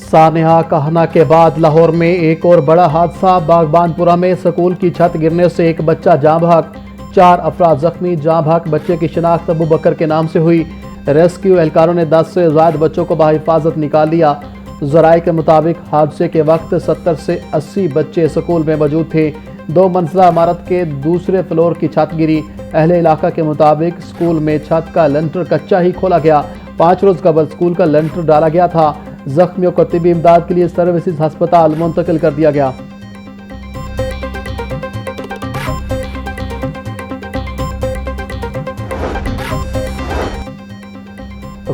سانحہ کہنا کے بعد لاہور میں ایک اور بڑا حادثہ۔ باغبان پورہ میں سکول کی چھت گرنے سے ایک بچہ جاں بحق، 4 افراد زخمی۔ جاں بحق بچے کی شناخت ابو بکر کے نام سے ہوئی۔ ریسکیو اہلکاروں نے 10 سے زائد بچوں کو بحفاظت نکال لیا۔ ذرائع کے مطابق حادثے کے وقت 70 سے 80 بچے سکول میں موجود تھے۔ 2 منزلہ عمارت کے دوسرے فلور کی چھت گری۔ اہل علاقہ کے مطابق سکول میں چھت کا لنٹر کچا ہی کھولا گیا۔ 5 روز قبل سکول کا لنٹر ڈالا گیا تھا۔ زخمیوں کو طبی امداد کے لیے سروسز ہسپتال منتقل کر دیا گیا۔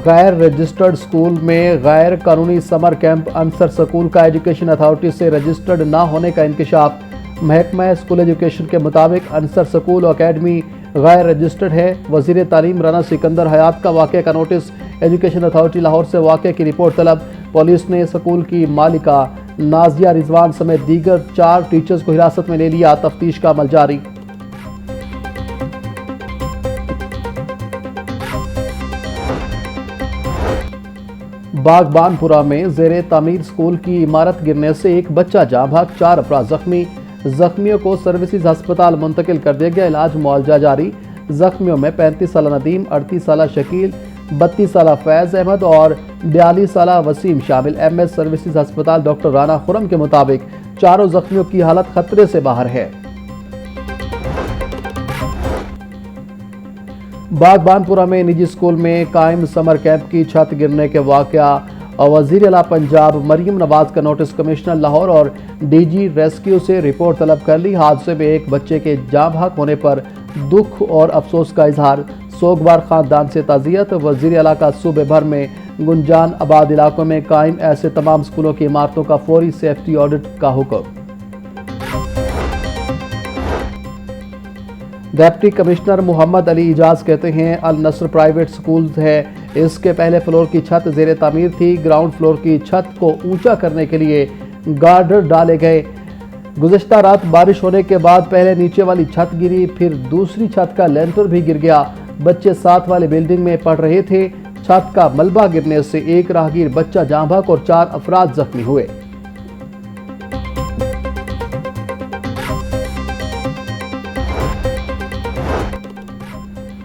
غیر رجسٹرڈ سکول میں غیر قانونی سمر کیمپ۔ انصر سکول کا ایجوکیشن اتھارٹی سے رجسٹرڈ نہ ہونے کا انکشاف۔ محکمہ اسکول ایجوکیشن کے مطابق انصر سکول اکیڈمی غیر رجسٹرڈ ہے۔ وزیر تعلیم رانا سکندر حیات کا واقعہ کا نوٹس۔ ایجوکیشن اتھارٹی لاہور سے واقعے کی رپورٹ طلب۔ پولیس نے سکول کی مالکہ نازیہ رضوان سمیت دیگر 4 ٹیچرز کو حراست میں لے لیا۔ تفتیش کا عمل جاری۔ باغبان پورہ میں زیر تعمیر سکول کی عمارت گرنے سے ایک بچہ جاں بحق، 4 افراد زخمی۔ زخمیوں کو سروسز ہسپتال منتقل کر دیا گیا۔ علاج معالجہ جاری۔ زخمیوں میں 35 سالہ ندیم، 38 سالہ شکیل، 32 سالہ فیض احمد اور 42 سالہ وسیم شامل۔ ایم ایس سروسز ہسپتال ڈاکٹر رانا خرم کے مطابق چاروں زخمیوں کی حالت خطرے سے باہر ہے۔ باغبان پورہ میں نجی سکول میں قائم سمر کیمپ کی چھت گرنے کے واقعہ وزیر اعلیٰ پنجاب مریم نواز کا نوٹس۔ کمشنر لاہور اور ڈی جی ریسکیو سے رپورٹ طلب کر لی۔ حادثے میں ایک بچے کے جاں بحق ہونے پر دکھ اور افسوس کا اظہار۔ سوگوار خاندان سے تعزیت۔ وزیر اعلیٰ کا صوبے بھر میں گنجان آباد علاقوں میں قائم ایسے تمام سکولوں کی عمارتوں کا فوری سیفٹی آڈٹ کا حکم۔ ڈپٹی کمشنر محمد علی اعجاز کہتے ہیں النصر پرائیویٹ سکول ہے، اس کے پہلے فلور کی چھت زیر تعمیر تھی۔ گراؤنڈ فلور کی چھت کو اونچا کرنے کے لیے گارڈر ڈالے گئے۔ گزشتہ رات بارش ہونے کے بعد پہلے نیچے والی چھت گری، پھر دوسری چھت کا لینٹر بھی گر گیا۔ بچے ساتھ والی بلڈنگ میں پڑھ رہے تھے۔ چھت کا ملبہ گرنے سے ایک راہگیر بچہ جاں بحق اور 4 افراد زخمی ہوئے۔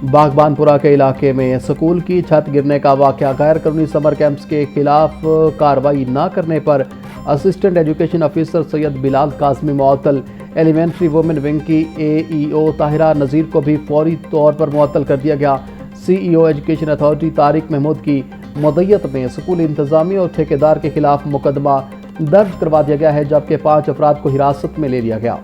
باغبان پورہ کے علاقے میں سکول کی چھت گرنے کا واقعہ۔ غیر قانونی سمر کیمپس کے خلاف کارروائی نہ کرنے پر assistant education officer Syed Bilal Qasmi معطل۔ ایلیمنٹری وومن ونگ کی اے ای او طاہرہ نذیر کو بھی فوری طور پر معطل کر دیا گیا۔ C E O education authority Tariq Mahmood کی مدیت میں اسکول انتظامیہ اور ٹھیکیدار کے خلاف مقدمہ درج کروا دیا گیا ہے، جبکہ 5 افراد کو حراست میں لے لیا گیا۔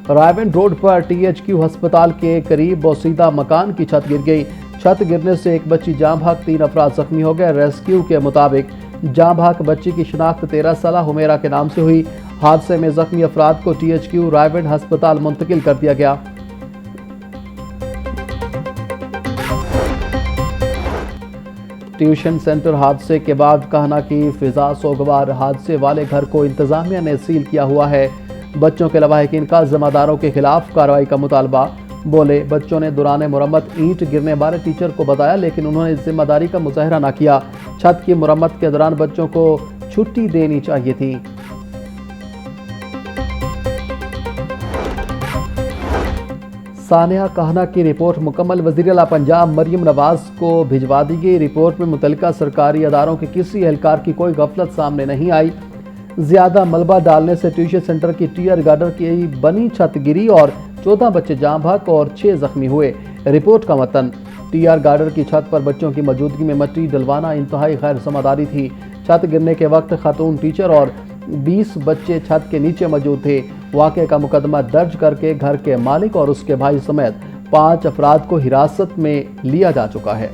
رائیونڈ روڈ پر ٹی ایچ کیو ہسپتال کے قریب بوسیدہ مکان کی چھت گر گئی۔ چھت گرنے سے ایک بچی جاں بحق، 3 افراد زخمی ہو گئے۔ ریسکیو کے مطابق جاں بحق بچی کی شناخت 13 سالہ حمیرہ کے نام سے ہوئی۔ حادثے میں زخمی افراد کو ٹی ایچ کیو رائیونڈ ہسپتال منتقل کر دیا گیا۔ ٹیوشن سینٹر حادثے کے بعد کہنا کی فضا سوگوار۔ حادثے والے گھر کو انتظامیہ نے سیل کیا ہوا ہے۔ بچوں کے لواحقین کا ذمہ داروں کے خلاف کارروائی کا مطالبہ۔ بولے بچوں نے دوران مرمت اینٹ گرنے بارے ٹیچر کو بتایا، لیکن انہوں نے ذمہ داری کا مظاہرہ نہ کیا۔ چھت کی مرمت کے دوران بچوں کو چھٹی دینی چاہیے تھی۔ سانحہ کہنا کی رپورٹ مکمل۔ وزیر اعلیٰ پنجاب مریم نواز کو بھجوا دی گئی۔ رپورٹ میں متعلقہ سرکاری اداروں کے کسی اہلکار کی کوئی غفلت سامنے نہیں آئی۔ زیادہ ملبہ ڈالنے سے ٹیوشن سینٹر کی ٹیئر گارڈر کی بنی چھت گری اور 14 بچے جاں بحق اور 6 زخمی ہوئے۔ رپورٹ کا متن: ٹیئر گارڈر کی چھت پر بچوں کی موجودگی میں مٹی ڈلوانا انتہائی غیر ذمہ داری تھی۔ چھت گرنے کے وقت خاتون ٹیچر اور 20 بچے چھت کے نیچے موجود تھے۔ واقعے کا مقدمہ درج کر کے گھر کے مالک اور اس کے بھائی سمیت 5 افراد کو حراست میں لیا جا چکا ہے۔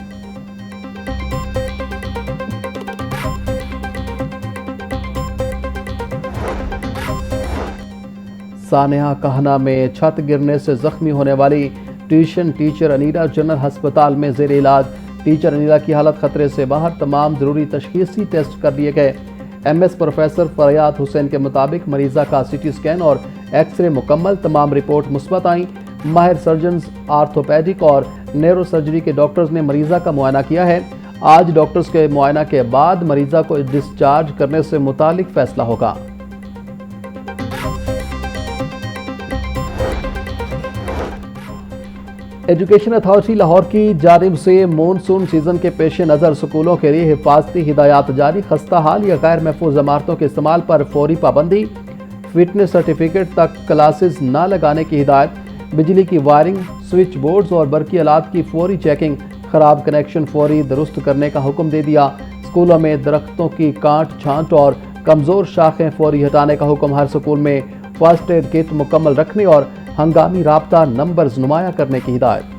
سانحہ کہنا میں چھت گرنے سے زخمی ہونے والی ٹیوشن ٹیچر انیرا جنرل ہسپتال میں زیر علاج۔ ٹیچر انیرا کی حالت خطرے سے باہر، تمام ضروری تشخیصی ٹیسٹ کر لیے گئے۔ ایم ایس پروفیسر فریاد حسین کے مطابق مریضہ کا سی ٹی سکین اور ایکس رے مکمل، تمام رپورٹ مثبت آئیں۔ ماہر سرجنز، آرتھوپیڈک اور نیورو سرجری کے ڈاکٹرز نے مریضہ کا معائنہ کیا ہے۔ آج ڈاکٹرز کے معائنہ کے بعد مریضہ کو ڈسچارج کرنے سے متعلق فیصلہ ہوگا۔ ایجوکیشن اتھارٹی لاہور کی جانب سے مونسون سیزن کے پیش نظر اسکولوں کے لیے حفاظتی ہدایات جاری۔ خستہ حال یا غیر محفوظ عمارتوں کے استعمال پر فوری پابندی، فٹنس سرٹیفکیٹ تک کلاسز نہ لگانے کی ہدایت، بجلی کی وائرنگ، سوئچ بورڈز اور برقی آلات کی فوری چیکنگ، خراب کنیکشن فوری درست کرنے کا حکم دے دیا۔ اسکولوں میں درختوں کی کاٹ چھانٹ اور کمزور شاخیں فوری ہٹانے کا حکم۔ ہر اسکول میں فرسٹ ایڈ کٹ مکمل رکھنے اور ہنگامی رابطہ نمبرز نمایاں کرنے کی ہدایت۔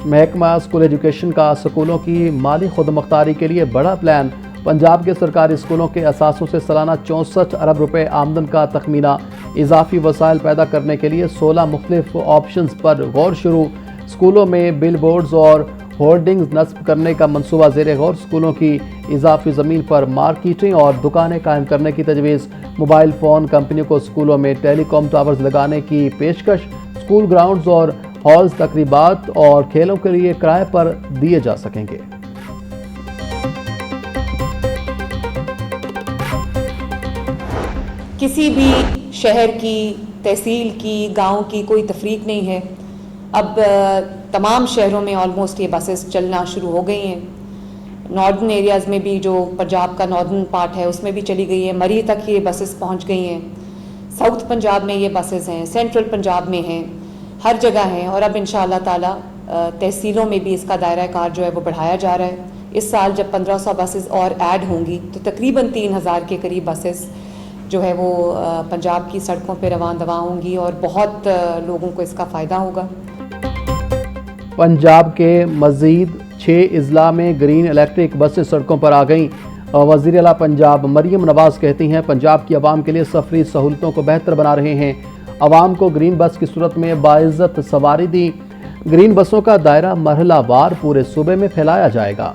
محکمہ اسکول ایجوکیشن کا اسکولوں کی مالی خود مختاری کے لیے بڑا پلان۔ پنجاب کے سرکاری اسکولوں کے اثاثوں سے سالانہ 64 ارب روپے آمدن کا تخمینہ۔ اضافی وسائل پیدا کرنے کے لیے 16 مختلف آپشنز پر غور شروع۔ اسکولوں میں بل بورڈز اور ہورڈنگز نصب کرنے کا منصوبہ زیر غور۔ اسکولوں کی اضافی زمین پر مارکیٹنگ اور دکانیں قائم کرنے کی تجویز۔ موبائل فون کمپنیوں کو اسکولوں میں ٹیلی کام ٹاورز لگانے کی پیشکش۔ اسکول گراؤنڈز اور ہالز تقریبات اور کھیلوں کے لیے کرائے پر دیے جا سکیں گے۔ کسی بھی شہر کی، تحصیل کی، گاؤں کی کوئی تفریق نہیں ہے۔ اب تمام شہروں میں آلموسٹ یہ بسز چلنا شروع ہو گئی ہیں۔ ناردن ایریاز میں بھی، جو پنجاب کا ناردن پارٹ ہے، اس میں بھی چلی گئی ہیں۔ مری تک یہ بسز پہنچ گئی ہیں۔ ساؤتھ پنجاب میں یہ بسز ہیں، سینٹرل پنجاب میں ہیں، ہر جگہ ہیں۔ اور اب انشاءاللہ تعالی تحصیلوں میں بھی اس کا دائرہ کار جو ہے وہ بڑھایا جا رہا ہے۔ اس سال جب 1500 بسز اور ایڈ ہوں گی تو تقریباً 3000 کے قریب بسز جو ہے وہ پنجاب کی سڑکوں پہ رواں دواں ہوں گی اور بہت لوگوں کو اس کا فائدہ ہوگا۔ پنجاب کے مزید 6 اضلاع میں گرین الیکٹرک بسیں سڑکوں پر آ گئیں۔ وزیر اعلیٰ پنجاب مریم نواز کہتی ہیں پنجاب کی عوام کے لیے سفری سہولتوں کو بہتر بنا رہے ہیں۔ عوام کو گرین بس کی صورت میں باعزت سواری دی۔ گرین بسوں کا دائرہ مرحلہ وار پورے صوبے میں پھیلایا جائے گا۔